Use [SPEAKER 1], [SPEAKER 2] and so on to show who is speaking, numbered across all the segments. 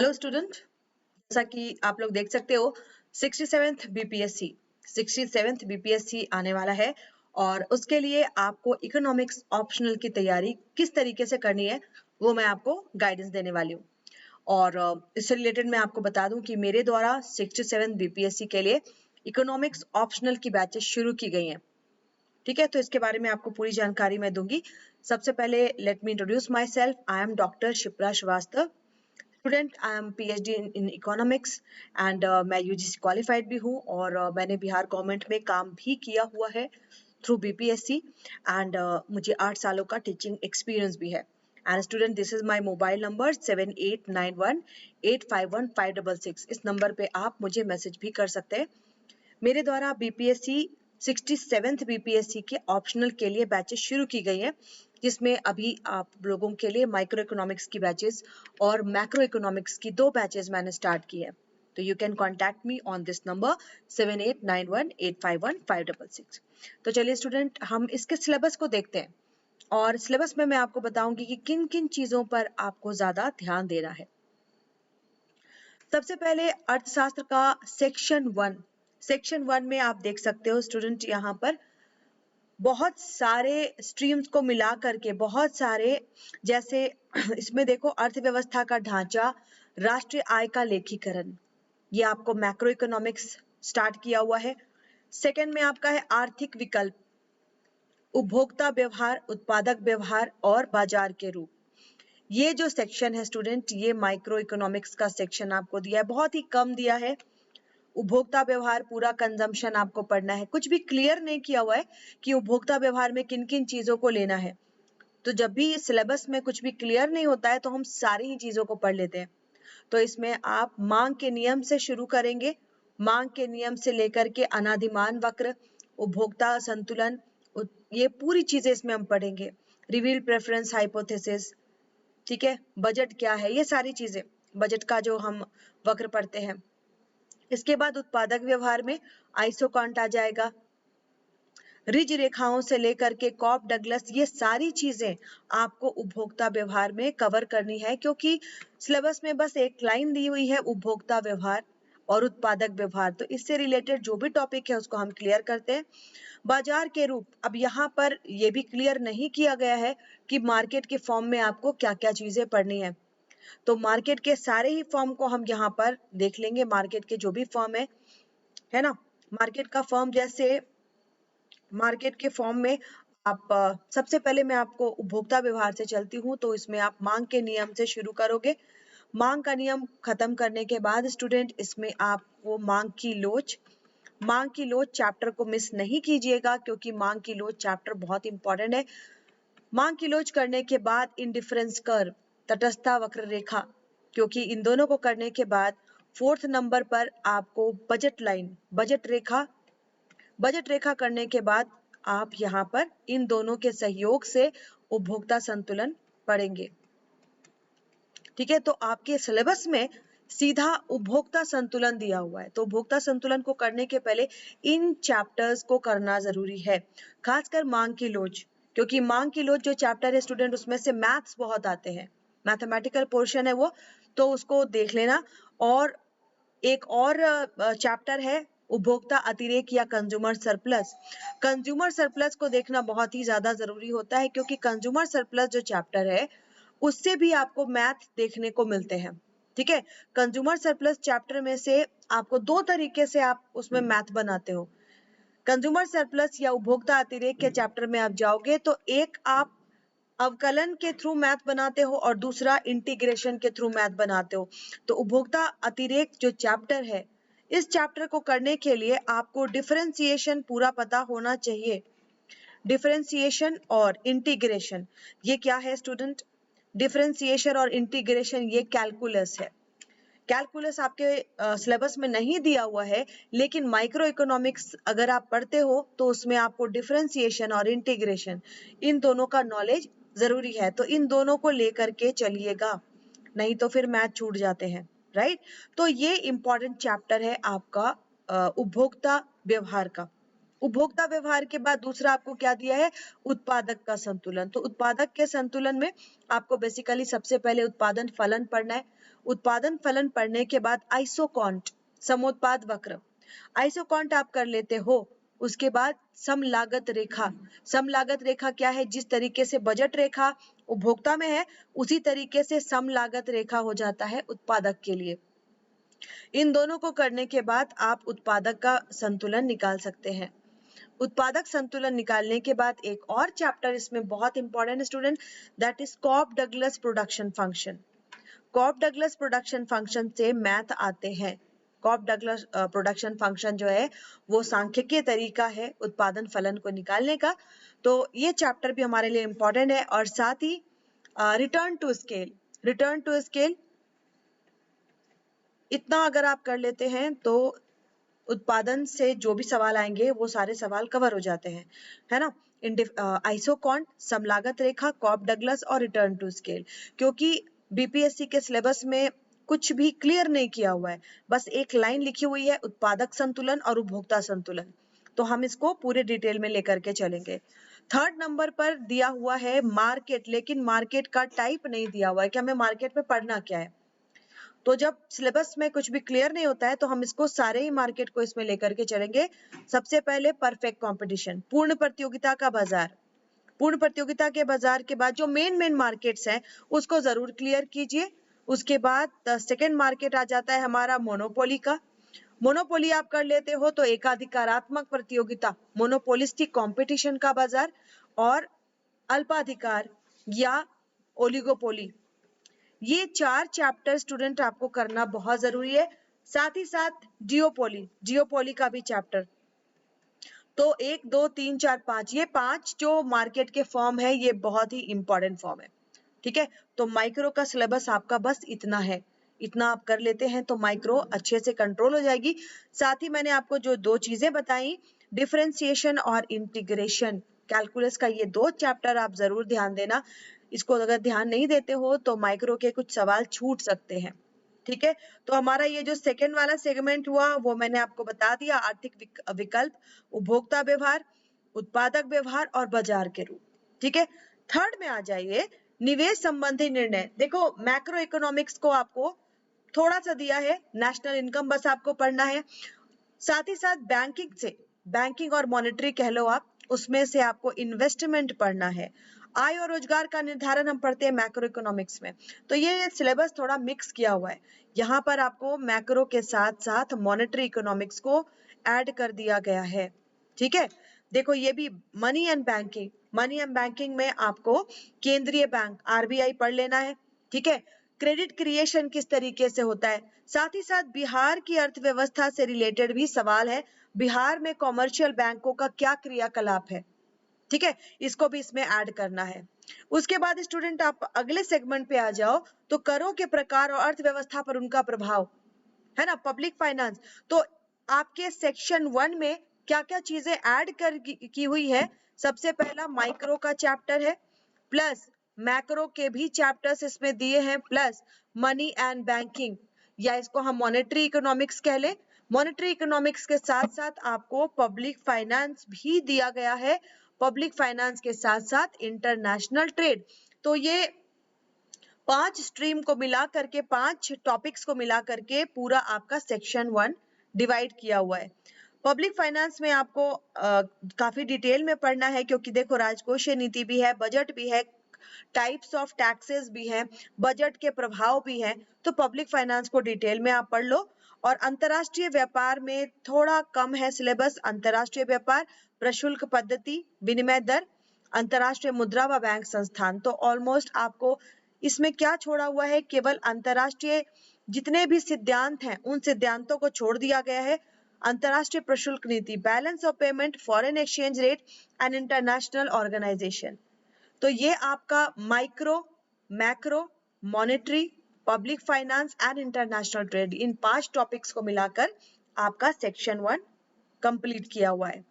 [SPEAKER 1] Hello student, जैसा कि आप लोग देख सकते हो 67th बीपीएससी आने वाला है और उसके लिए आपको इकोनॉमिक्स ऑप्शनल की तैयारी किस तरीके से करनी है वो मैं आपको गाइडेंस देने वाली हूँ। और इससे रिलेटेड मैं आपको बता दूं कि मेरे द्वारा 67th बीपीएससी के लिए इकोनॉमिक्स ऑप्शनल की बैचेस शुरू की गई हैं। ठीक है, तो इसके बारे में आपको पूरी जानकारी मैं दूंगी। सबसे पहले let me introduce myself. I am doctor Shipra Srivastava. Student, I am PhD in economics and मैं यूजीसी क्वालिफाइड भी हूँ और मैंने बिहार गवर्नमेंट में काम भी किया हुआ है थ्रू बीपीएससी एंड मुझे 8 सालों का टीचिंग एक्सपीरियंस भी है। And student, this is my mobile number 7891851566। इस नंबर पे आप मुझे मैसेज भी कर सकते हैं। मेरे द्वारा बीपीएससी 67th बीपीएससी के ऑप्शनल के लिए बैचेस शुरू की गई हैं, जिसमें अभी आप लोगों के लिए माइक्रो इकोनॉमिक्स की बैचेस और मैक्रो इकोनॉमिक्स की 2 बैचेस मैंने स्टार्ट की है। तो you can contact me on this number 7891851566। तो चलिए स्टूडेंट, हम इसके सिलेबस को देखते हैं और सिलेबस में मैं आपको बताऊंगी कि किन किन चीजों पर आपको ज्यादा ध्यान देना है। सबसे पहले अर्थशास्त्र का सेक्शन वन में आप देख सकते हो स्टूडेंट, यहाँ पर बहुत सारे स्ट्रीम्स को मिला करके बहुत सारे, जैसे इसमें देखो अर्थव्यवस्था का ढांचा, राष्ट्रीय आय का लेखीकरण, ये आपको मैक्रो इकोनॉमिक्स स्टार्ट किया हुआ है। सेकंड में आपका है आर्थिक विकल्प, उपभोक्ता व्यवहार, उत्पादक व्यवहार और बाजार के रूप। ये जो सेक्शन है स्टूडेंट, ये माइक्रो इकोनॉमिक्स का सेक्शन आपको दिया है, बहुत ही कम दिया है। उपभोक्ता व्यवहार पूरा कंजम्पशन आपको पढ़ना है, कुछ भी क्लियर नहीं किया हुआ है कि उपभोक्ता व्यवहार में किन किन चीजों को लेना है। तो जब भी सिलेबस में कुछ भी क्लियर नहीं होता है तो हम सारी ही चीजों को पढ़ लेते हैं। तो इसमें आप मांग के नियम से शुरू करेंगे, मांग के नियम से लेकर के अनादिमान वक्र, उपभोक्ता संतुलन, ये पूरी चीजें इसमें हम पढ़ेंगे। रिवील प्रेफरेंस हाइपोथेसिस, ठीक है, बजट क्या है, ये सारी चीजें, बजट का जो हम वक्र पढ़ते हैं। इसके बाद उत्पादक व्यवहार में आइसोकांट आ जाएगा, रिज रेखाओं से लेकर के कॉप डगलस, ये सारी चीजें आपको उपभोक्ता व्यवहार में कवर करनी है, क्योंकि सिलेबस में बस एक लाइन दी हुई है उपभोक्ता व्यवहार और उत्पादक व्यवहार। तो इससे रिलेटेड जो भी टॉपिक है उसको हम क्लियर करते हैं। बाजार के रूप, अब यहाँ पर ये भी क्लियर नहीं किया गया है कि मार्केट के फॉर्म में आपको क्या क्या चीजें पढ़नी है। तो मार्केट के सारे ही फॉर्म को हम यहाँ पर देख लेंगे, मार्केट के जो भी फॉर्म है ना। मार्केट का फॉर्म, जैसे मार्केट के फॉर्म में आप सबसे पहले मैं आपको उपभोक्ता व्यवहार से चलती हूँ, तो इसमें आप मांग के नियम से शुरू करोगे। मांग का नियम खत्म करने के बाद स्टूडेंट, इसमें आपको मांग की लोच चैप्टर को मिस नहीं कीजिएगा, क्योंकि मांग की लोच चैप्टर बहुत इंपॉर्टेंट है। मांग की लोच करने के बाद इंडिफरेंस कर्व, तटस्थता वक्र रेखा, क्योंकि इन दोनों को करने के बाद 4th नंबर पर आपको बजट लाइन, बजट रेखा करने के बाद आप यहाँ पर इन दोनों के सहयोग से उपभोक्ता संतुलन पढ़ेंगे। ठीक है, तो आपके सिलेबस में सीधा उपभोक्ता संतुलन दिया हुआ है, तो उपभोक्ता संतुलन को करने के पहले इन चैप्टर्स को करना जरूरी है, खासकर मांग की लोच, क्योंकि मांग की लोच जो चैप्टर है स्टूडेंट, उसमें से मैथ्स बहुत आते हैं, मैथमेटिकल पोर्शन है वो, तो उसको देख लेना। और एक और चैप्टर है उपभोक्ता अतिरेक या कंज्यूमर सरप्लस। कंज्यूमर सरप्लस को देखना बहुत ही ज्यादा जरूरी होता है, क्योंकि कंज्यूमर सरप्लस जो चैप्टर है उससे भी आपको मैथ देखने को मिलते हैं। ठीक है, कंज्यूमर सरप्लस चैप्टर में से आपको 2 तरीके से आप उसमें मैथ बनाते हो। कंज्यूमर सरप्लस या उपभोक्ता अतिरेक के चैप्टर में आप जाओगे तो एक आप अवकलन के थ्रू मैथ बनाते हो और दूसरा इंटीग्रेशन के थ्रू मैथ बनाते हो। तो उपभोक्ता अतिरेक जो चैप्टर है, इस चैप्टर को करने के लिए आपको डिफरेंशिएशन पूरा पता होना चाहिए। डिफरेंशिएशन और इंटीग्रेशन, ये क्या है स्टूडेंट? डिफरेंशिएशन और इंटीग्रेशन ये कैलकुलस है। कैलकुलस आपके सिलेबस में नहीं दिया हुआ है, लेकिन माइक्रो इकोनॉमिक्स अगर आप पढ़ते हो तो उसमें आपको डिफरेंशिएशन और इंटीग्रेशन, इन दोनों का नॉलेज जरूरी है। तो इन दोनों को लेकर के चलिएगा, नहीं तो फिर मैथ छूट जाते हैं, राइट। तो ये इंपॉर्टेंट चैप्टर है आपका उपभोक्ता व्यवहार का। उपभोक्ता व्यवहार के बाद दूसरा आपको क्या दिया है, उत्पादक का संतुलन। तो उत्पादक के संतुलन में आपको बेसिकली सबसे पहले उत्पादन फलन पढ़ना है। उत्पादन फलन पढ़ने के बाद आइसोकॉन्ट, समोत्पाद वक्र, आइसोकॉन्ट आप कर लेते हो। उसके बाद सम लागत रेखा, सम लागत रेखा क्या है, जिस तरीके से बजट रेखा उपभोक्ता में है उसी तरीके से सम लागत रेखा हो जाता है उत्पादक के लिए। इन दोनों को करने के बाद आप उत्पादक का संतुलन निकाल सकते हैं। उत्पादक संतुलन निकालने के बाद एक और चैप्टर इसमें बहुत important student, that is Cobb Douglas production function. Cobb Douglas production function से मैथ आते हैं। कॉप डगलस प्रोडक्शन फंक्शन जो है वो सांख्यिकीय तरीका है उत्पादन फलन को निकालने का। तो ये चैप्टर भी हमारे लिए इंपॉर्टेंट है। और साथ ही return to scale, return to scale इतना अगर आप कर लेते हैं तो उत्पादन से जो भी सवाल आएंगे वो सारे सवाल कवर हो जाते हैं, है ना। आइसोकॉन्ट, समलागत रेखा, कॉप डगलस और रिटर्न टू स्केल। क्योंकि बीपीएससी के सिलेबस में कुछ भी क्लियर नहीं किया हुआ है, बस एक लाइन लिखी हुई है उत्पादक संतुलन और उपभोक्ता संतुलन, तो हम इसको पूरे डिटेल में लेकर के चलेंगे। थर्ड नंबर पर दिया हुआ है मार्केट, लेकिन मार्केट का टाइप नहीं दिया हुआ है कि हमें मार्केट में पढ़ना क्या है। तो जब सिलेबस में कुछ भी क्लियर नहीं होता है तो हम इसको सारे ही मार्केट को इसमें लेकर के चलेंगे। सबसे पहले परफेक्ट कंपटीशन, पूर्ण प्रतियोगिता का बाजार। पूर्ण प्रतियोगिता के बाजार के बाद जो मेन मार्केट्स हैं उसको जरूर क्लियर कीजिए। उसके बाद सेकेंड मार्केट आ जाता है हमारा मोनोपोली का। मोनोपोली आप कर लेते हो तो एकाधिकारात्मक प्रतियोगिता, मोनोपोलिस्टिक कंपटीशन का बाजार, और अल्पाधिकार या ओलिगोपोली, ये चार चैप्टर स्टूडेंट आपको करना बहुत जरूरी है। साथ ही साथ जियोपोली, जियोपोली का भी चैप्टर। तो 1 2 3 4 5, ये 5 जो मार्केट के फॉर्म है ये बहुत ही इंपॉर्टेंट फॉर्म है, ठीक है। तो माइक्रो का सिलेबस आपका बस इतना है, इतना आप कर लेते हैं तो माइक्रो अच्छे से कंट्रोल हो जाएगी। साथ ही मैंने आपको जो दो चीजें बताई, डिफरेंशिएशन और इंटीग्रेशन, कैलकुलस का ये दो चैप्टर आप जरूर ध्यान देना। इसको अगर ध्यान नहीं देते हो तो माइक्रो के कुछ सवाल छूट सकते हैं, ठीक है। तो हमारा ये जो सेकंड वाला सेगमेंट हुआ वो मैंने आपको बता दिया, आर्थिक विकल्प, उपभोक्ता व्यवहार, उत्पादक व्यवहार और बाजार के रूप, ठीक है। थर्ड में आ जाइए, निवेश संबंधी निर्णय। देखो मैक्रो इकोनॉमिक्स को आपको थोड़ा सा दिया है, नेशनल इनकम बस आपको पढ़ना है। साथ ही साथ बैंकिंग से, बैंकिंग और मॉनेटरी कह लो आप, उसमें से आपको इन्वेस्टमेंट पढ़ना है। आय और रोजगार का निर्धारण हम पढ़ते हैं मैक्रो इकोनॉमिक्स में। तो ये सिलेबस थोड़ा मिक्स किया हुआ है, यहाँ पर आपको मैक्रो के साथ साथ मॉनेटरी इकोनॉमिक्स को ऐड कर दिया गया है, ठीक है। देखो ये भी money and banking, money and banking में आपको केंद्रीय बैंक आरबीआई पढ़ लेना है, ठीक है। क्रेडिट क्रिएशन किस तरीके से होता है, साथ ही साथ बिहार की अर्थव्यवस्था से रिलेटेड भी सवाल है, बिहार में कॉमर्शियल बैंकों का क्या क्रियाकलाप है, ठीक है, इसको भी इसमें ऐड करना है। उसके बाद स्टूडेंट आप अगले सेगमेंट पे आ जाओ, तो करों के प्रकार और अर्थव्यवस्था पर उनका प्रभाव, है ना, पब्लिक फाइनेंस। तो आपके सेक्शन 1 में क्या क्या चीजें ऐड कर की हुई है, सबसे पहला माइक्रो का चैप्टर है, प्लस मैक्रो के भी चैप्टर्स इसमें दिए हैं, प्लस मनी एंड बैंकिंग, या इसको हम मॉनेटरी इकोनॉमिक्स कह ले। मॉनेटरी इकोनॉमिक्स के साथ साथ आपको पब्लिक फाइनेंस भी दिया गया है, पब्लिक फाइनेंस के साथ साथ इंटरनेशनल ट्रेड। तो ये 5 स्ट्रीम को मिला करके, 5 टॉपिक्स को मिला करके पूरा आपका सेक्शन 1 डिवाइड किया हुआ है। पब्लिक फाइनेंस में आपको काफी डिटेल में पढ़ना है, क्योंकि देखो राजकोषीय नीति भी है, बजट भी है, टाइप्स ऑफ टैक्सेस भी है, बजट के प्रभाव भी है। तो पब्लिक फाइनेंस को डिटेल में आप पढ़ लो। और अंतरराष्ट्रीय व्यापार में थोड़ा कम है सिलेबस, अंतरराष्ट्रीय व्यापार, प्रशुल्क पद्धति, विनिमय दर, अंतरराष्ट्रीय मुद्रा व बैंक संस्थान। तो ऑलमोस्ट आपको इसमें क्या छोड़ा हुआ है, केवल अंतरराष्ट्रीय जितने भी सिद्धांत हैं उन सिद्धांतों को छोड़ दिया गया है। अंतरराष्ट्रीय प्रशुल्क नीति, balance of payment, foreign exchange rate and international organisation. तो ये आपका micro, macro, monetary, public finance and international trade, in 5 topics को मिलाकर आपका सेक्शन 1 कंप्लीट किया हुआ है।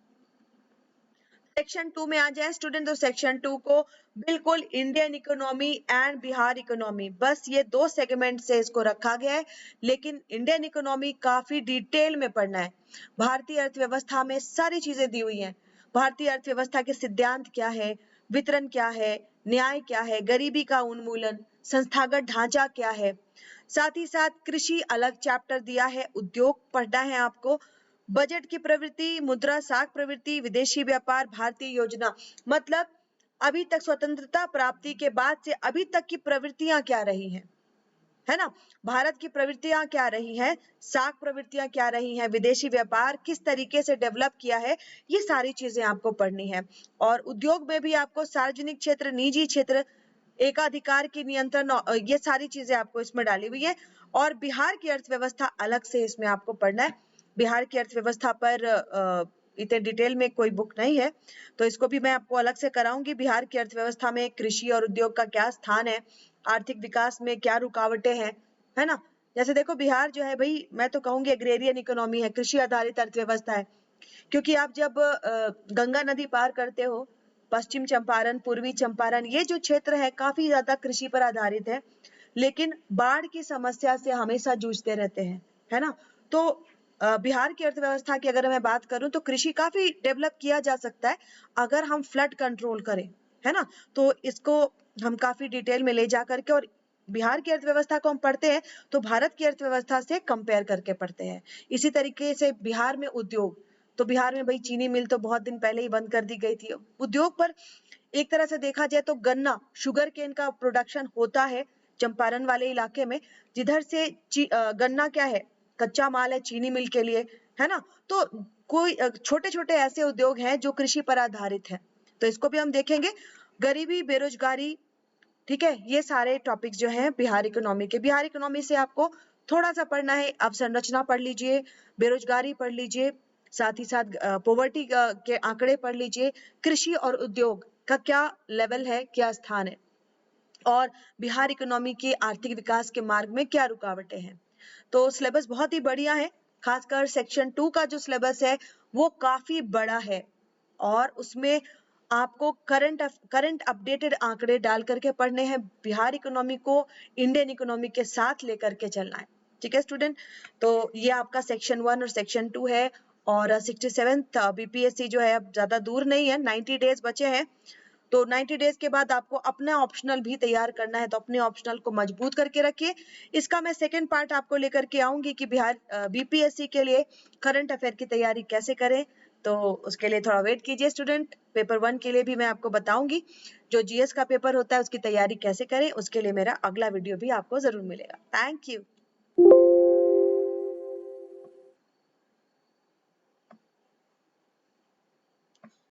[SPEAKER 1] सेक्शन 2 में आ जाए स्टूडेंट, तो सेक्शन 2 को बिल्कुल Indian economy and Bihar economy, बस ये 2 सेगमेंट से इसको रखा गया है, लेकिन इंडियन इकोनॉमी काफी डिटेल में पढ़ना है। भारतीय अर्थव्यवस्था में सारी चीजें दी हुई हैं। भारतीय अर्थव्यवस्था के सिद्धांत क्या है, वितरण क्या है, न्याय क्या है, गरीबी का उन्मूलन, संस्थागत ढांचा क्या है, साथ ही साथ कृषि अलग चैप्टर दिया है, उद्योग पढ़ना है आपको, बजट की प्रवृत्ति, मुद्रा साख प्रवृत्ति, विदेशी व्यापार, भारतीय योजना, मतलब अभी तक स्वतंत्रता प्राप्ति के बाद से अभी तक की प्रवृत्तियां क्या रही हैं, है ना, भारत की प्रवृत्तियां क्या रही हैं, साख प्रवृत्तियां क्या रही हैं, विदेशी व्यापार किस तरीके से डेवलप किया है, ये सारी चीजें आपको पढ़नी है। और उद्योग में भी आपको सार्वजनिक क्षेत्र, निजी क्षेत्र, एकाधिकार की नियंत्रण, ये सारी चीजें आपको इसमें डाली हुई है। और बिहार की अर्थव्यवस्था अलग से इसमें आपको पढ़ना है। बिहार की अर्थव्यवस्था पर इतने डिटेल में कोई बुक नहीं है, तो इसको भी मैं आपको अलग से कराऊंगी। बिहार की अर्थव्यवस्था में कृषि और उद्योग का क्या स्थान है, आर्थिक विकास में क्या रुकावटें हैं, है ना। जैसे देखो बिहार जो है भाई, मैं तो कहूंगी एग्रेरियन इकोनॉमी है, कृषि आधारित अर्थव्यवस्था है, क्योंकि आप जब गंगा नदी पार करते हो, पश्चिम चंपारण, पूर्वी चंपारण, ये जो क्षेत्र है काफी ज्यादा कृषि पर आधारित है, लेकिन बाढ़ की समस्या से हमेशा जूझते रहते हैं, है ना। तो बिहार की अर्थव्यवस्था की अगर मैं बात करूं तो कृषि काफी डेवलप किया जा सकता है अगर हम फ्लड कंट्रोल करें, है ना। तो इसको हम काफी डिटेल में ले जा करके, और बिहार की अर्थव्यवस्था को हम पढ़ते हैं तो भारत की अर्थव्यवस्था से कंपेयर करके पढ़ते हैं। इसी तरीके से बिहार में उद्योग, तो बिहार में भाई चीनी मिल तो बहुत दिन पहले ही बंद कर दी गई थी। उद्योग पर एक तरह से देखा जाए तो गन्ना, शुगर केन का प्रोडक्शन होता है चंपारण वाले इलाके में, जिधर से गन्ना क्या है, कच्चा माल है चीनी मिल के लिए, है ना। तो कोई छोटे छोटे ऐसे उद्योग हैं जो कृषि पर आधारित है, तो इसको भी हम देखेंगे। गरीबी, बेरोजगारी, ठीक है, ये सारे टॉपिक्स जो हैं बिहार इकोनॉमी के। बिहार इकोनॉमी से आपको थोड़ा सा पढ़ना है, अवसंरचना पढ़ लीजिए, बेरोजगारी पढ़ लीजिए, साथ ही साथ पॉवर्टी के आंकड़े पढ़ लीजिए, कृषि और उद्योग का क्या लेवल है, क्या स्थान है, और बिहार इकोनॉमी के आर्थिक विकास के मार्ग में क्या रुकावटें हैं। तो सिलेबस बहुत ही बढ़िया है, खासकर सेक्शन 2 का जो सिलेबस है वो काफी बड़ा है, और उसमें आपको करंट अपडेटेड आंकड़े डाल करके पढ़ने हैं। बिहार इकोनॉमी को इंडियन इकोनॉमी के साथ लेकर के चलना है, ठीक है स्टूडेंट। तो ये आपका सेक्शन 1 और सेक्शन 2 है, और 67th बीपीएससी जो है अब ज्यादा दूर नहीं है, 90 डेज बचे हैं। तो 90 डेज के बाद आपको अपना ऑप्शनल भी तैयार करना है, तो अपने ऑप्शनल को मजबूत करके रखिए। इसका मैं सेकंड पार्ट आपको लेकर के आऊंगी कि बिहार बीपीएससी के लिए करंट अफेयर की तैयारी कैसे करें, तो उसके लिए थोड़ा वेट कीजिए स्टूडेंट। पेपर 1 के लिए भी मैं आपको बताऊंगी, जो जीएस का पेपर होता है उसकी तैयारी कैसे करें, उसके लिए मेरा अगला वीडियो भी आपको जरूर मिलेगा। Thank you.